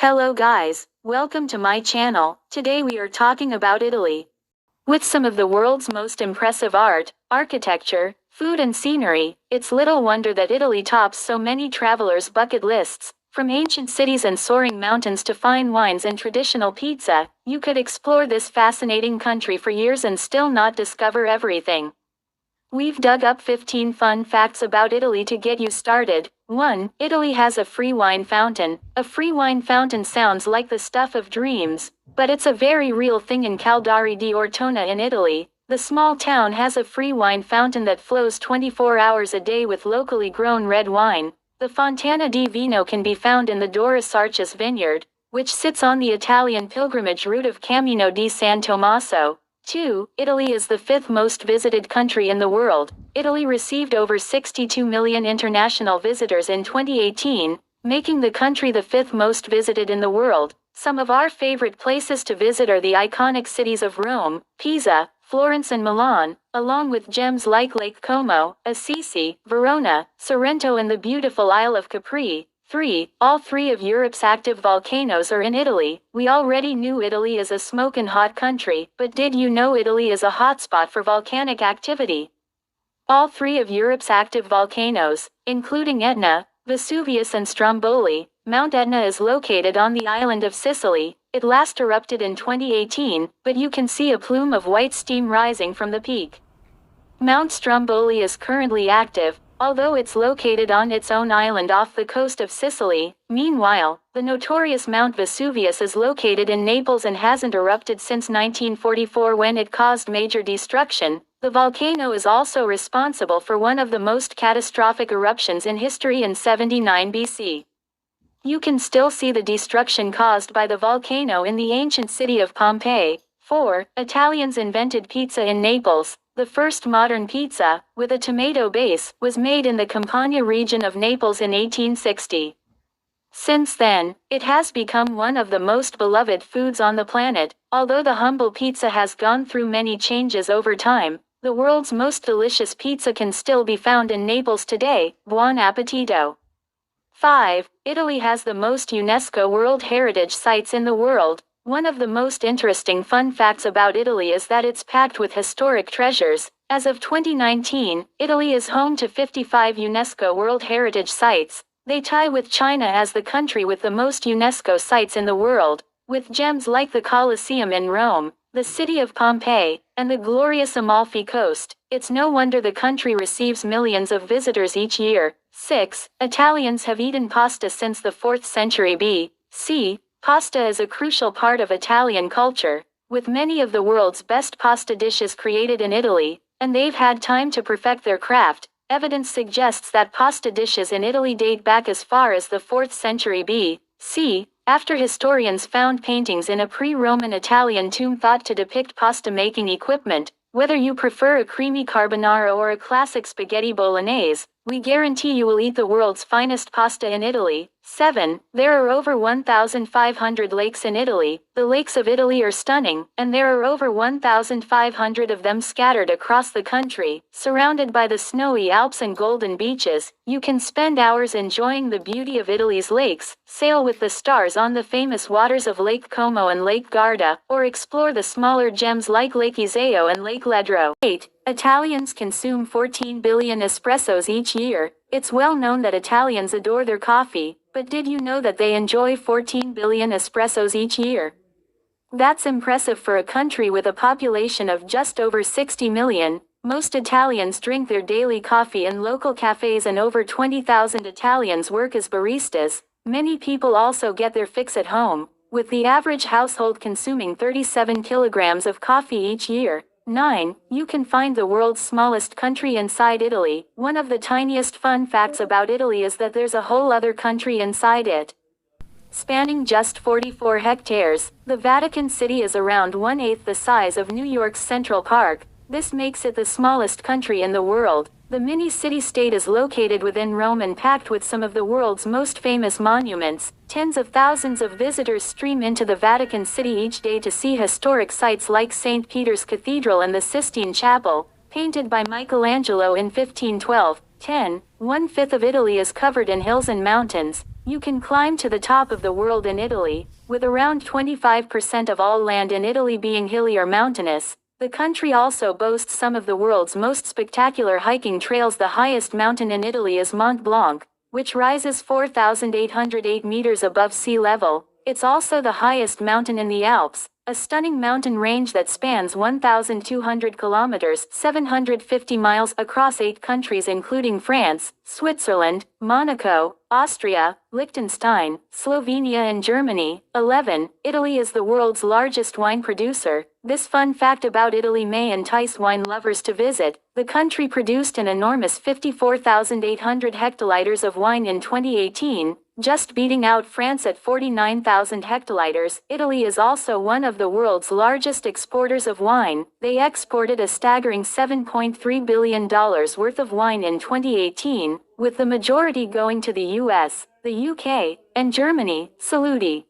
Hello guys, welcome to my channel. Today we are talking about Italy. With some of the world's most impressive art, architecture, food and scenery, it's little wonder that Italy tops so many travelers' bucket lists. From ancient cities and soaring mountains to fine wines and traditional pizza, you could explore this fascinating country for years and still not discover everything. We've dug up 15 fun facts about Italy to get you started. 1. Italy has a free wine fountain. A free wine fountain sounds like the stuff of dreams, but it's a very real thing in Caldari di Ortona in Italy. The small town has a free wine fountain that flows 24 hours a day with locally grown red wine. The Fontana di Vino can be found in the Odoacer vineyard, which sits on the Italian pilgrimage route of Cammino di San Tommaso. 2. Italy is the fifth most visited country in the world. Italy received over 62 million international visitors in 2018, making the country the fifth most visited in the world. Some of our favorite places to visit are the iconic cities of Rome, Pisa, Florence and Milan, along with gems like Lake Como, Assisi, Verona, Sorrento and the beautiful Isle of Capri. 3. All three of Europe's active volcanoes are in Italy. We already knew Italy is a smoking hot country, but did you know Italy is a hotspot for volcanic activity? All three of Europe's active volcanoes, including Etna, Vesuvius and Stromboli. Mount Etna is located on the island of Sicily. It last erupted in 2018, but you can see a plume of white steam rising from the peak. Mount Stromboli is currently active, although it's located on its own island off the coast of Sicily. Meanwhile, the notorious Mount Vesuvius is located in Naples and hasn't erupted since 1944 when it caused major destruction. The volcano is also responsible for one of the most catastrophic eruptions in history in 79 BC. You can still see the destruction caused by the volcano in the ancient city of Pompeii. 4. Italians invented pizza in Naples. The first modern pizza, with a tomato base, was made in the Campania region of Naples in 1860. Since then, it has become one of the most beloved foods on the planet. Although the humble pizza has gone through many changes over time, the world's most delicious pizza can still be found in Naples today. Buon appetito! 5. Italy has the most UNESCO World Heritage Sites in the world. One of the most interesting fun facts about Italy is that it's packed with historic treasures. As of 2019, Italy is home to 55 UNESCO World Heritage Sites. They tie with China as the country with the most UNESCO sites in the world, with gems like the Colosseum in Rome, the city of Pompeii, and the glorious Amalfi Coast. It's no wonder the country receives millions of visitors each year. 6. Italians have eaten pasta since the 4th century B.C. Pasta is a crucial part of Italian culture, with many of the world's best pasta dishes created in Italy, and they've had time to perfect their craft. Evidence suggests that pasta dishes in Italy date back as far as the 4th century B.C., after historians found paintings in a pre-Roman Italian tomb thought to depict pasta-making equipment. Whether you prefer a creamy carbonara or a classic spaghetti bolognese, we guarantee you will eat the world's finest pasta in Italy. 7. There are over 1,500 lakes in Italy. The lakes of Italy are stunning, and there are over 1,500 of them scattered across the country. Surrounded by the snowy Alps and golden beaches, you can spend hours enjoying the beauty of Italy's lakes, sail with the stars on the famous waters of Lake Como and Lake Garda, or explore the smaller gems like Lake Iseo and Lake Ledro. 8. Italians consume 14 billion espressos each year. It's well known that Italians adore their coffee, but did you know that they enjoy 14 billion espressos each year? That's impressive for a country with a population of just over 60 million. Most Italians drink their daily coffee in local cafes and over 20,000 Italians work as baristas. Many people also get their fix at home, with the average household consuming 37 kilograms of coffee each year. 9. You can find the world's smallest country inside Italy. One of the tiniest fun facts about Italy is that there's a whole other country inside it. Spanning just 44 hectares, the Vatican City is around 1/8 the size of New York's Central Park. This makes it the smallest country in the world. The mini city-state is located within Rome and packed with some of the world's most famous monuments. Tens of thousands of visitors stream into the Vatican City each day to see historic sites like St. Peter's Cathedral and the Sistine Chapel, painted by Michelangelo in 1512. 10. 1/5 of Italy is covered in hills and mountains. You can climb to the top of the world in Italy, with around 25% of all land in Italy being hilly or mountainous. The country also boasts some of the world's most spectacular hiking trails. The highest mountain in Italy is Mont Blanc, which rises 4,808 meters above sea level. It's also the highest mountain in the Alps, a stunning mountain range that spans 1,200 kilometers, 750 miles across 8 countries including France, Switzerland, Monaco, Austria, Liechtenstein, Slovenia and Germany. 11. Italy is the world's largest wine producer. This fun fact about Italy may entice wine lovers to visit. The country produced an enormous 54,800 hectoliters of wine in 2018, just beating out France at 49,000 hectoliters. Italy is also one of the world's largest exporters of wine. They exported a staggering $7.3 billion worth of wine in 2018, with the majority going to the US, the UK, and Germany. Salute.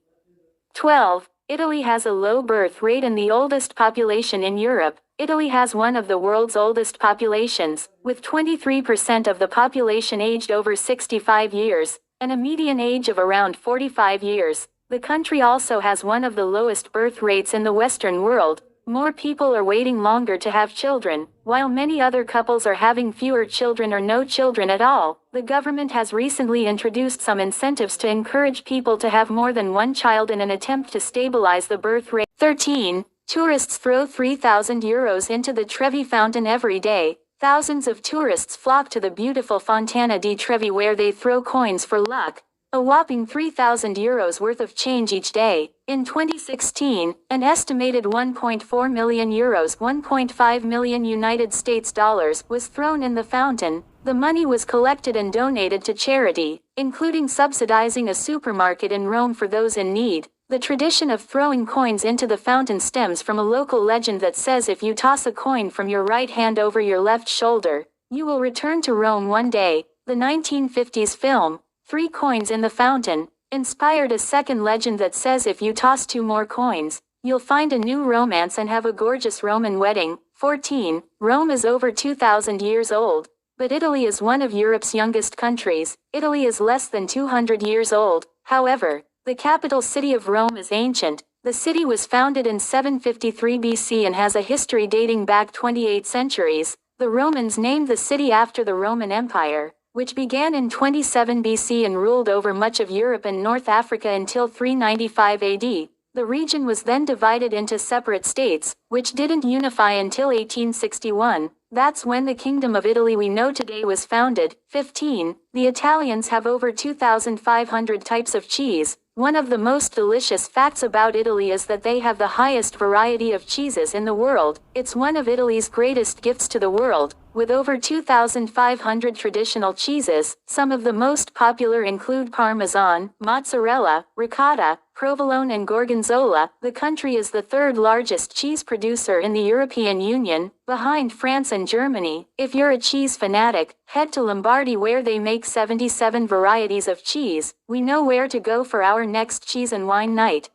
12. Italy has a low birth rate and the oldest population in Europe. Italy has one of the world's oldest populations, with 23% of the population aged over 65 years, and a median age of around 45 years. The country also has one of the lowest birth rates in the Western world. More people are waiting longer to have children, while many other couples are having fewer children or no children at all. The government has recently introduced some incentives to encourage people to have more than one child in an attempt to stabilize the birth rate. 13. Tourists throw €3,000 into the Trevi fountain every day. Thousands of tourists flock to the beautiful Fontana di Trevi where they throw coins for luck. A whopping €3,000 worth of change each day. In 2016, an estimated €1.4 million, 1.5 million United States dollars, was thrown in the fountain. The money was collected and donated to charity, including subsidizing a supermarket in Rome for those in need. The tradition of throwing coins into the fountain stems from a local legend that says if you toss a coin from your right hand over your left shoulder, you will return to Rome one day. The 1950s film, Three Coins in the Fountain, inspired a second legend that says if you toss 2 more coins, you'll find a new romance and have a gorgeous Roman wedding. 14. Rome is over 2,000 years old, but Italy is one of Europe's youngest countries. Italy is less than 200 years old. However, the capital city of Rome is ancient. The city was founded in 753 BC and has a history dating back 28 centuries. The Romans named the city after the Roman Empire, which began in 27 BC and ruled over much of Europe and North Africa until 395 AD. The region was then divided into separate states, which didn't unify until 1861. That's when the Kingdom of Italy we know today was founded. 15. The Italians have over 2,500 types of cheese. One of the most delicious facts about Italy is that they have the highest variety of cheeses in the world. It's one of Italy's greatest gifts to the world. With over 2,500 traditional cheeses, some of the most popular include Parmesan, mozzarella, ricotta, provolone and gorgonzola. The country is the third largest cheese producer in the European Union, behind France and Germany. If you're a cheese fanatic, head to Lombardy where they make 77 varieties of cheese. We know where to go for our next cheese and wine night.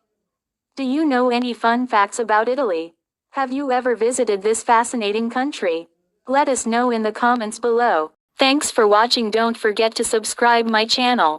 Do you know any fun facts about Italy? Have you ever visited this fascinating country? Let us know in the comments below. Thanks for watching. Don't forget to subscribe my channel.